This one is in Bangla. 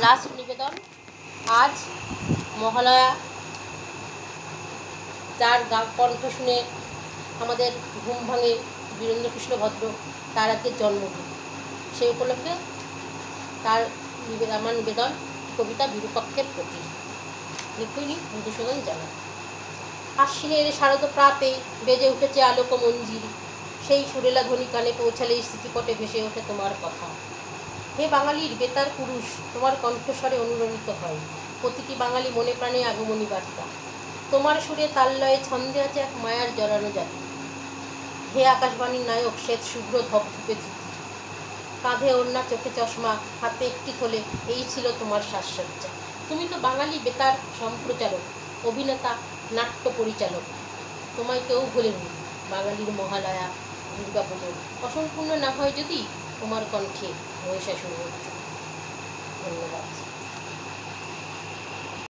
লাস্ট নিবেদন। আজ মহালয়া, যার কণ্ঠ শুনে আমাদের ঘুম ভাঙে বীরেন্দ্রকৃষ্ণ ভদ্র, তার আজকে জন্মদিন। সেই উপলক্ষে আমার নিবেদন কবিতা বিরূপাক্ষের প্রতি। লিখুনি মধুসূদন জানা। আশ্বিনের শারদ প্রাতে বেজে উঠেছে আলোক মঞ্জির, সেই সুরেলা ধ্বনি কানে পৌঁছালেই স্মৃতিপটে ভেসে ওঠে তোমার কথা। হে বাঙালির বেতার পুরুষ, তোমার কণ্ঠস্বরে অনুরণিত হয় প্রতিটি বাঙালি মনে প্রাণে আগমনী বার্তা। তোমার সুরে তাল্লয়ে ছন্দে আছে এক মায়ার জড়ানো জাতি। হে আকাশবাণীর নায়ক, শ্বেত শুভ্র ধপধপে ধুতি, কাঁধে ওড়না, চোখে চশমা, হাতে একটি থলে, এই ছিল তোমার সাজসজ্জা। তুমি তো বাঙালি বেতার সম্প্রচারক, অভিনেতা, নাট্য পরিচালক। তোমায় কেউ ভোলেনি। বাঙালির মহালয়া, দুর্গাপুজো অসম্পূর্ণ না হয় যদি তোমার কণ্ঠে মহিষাসুর।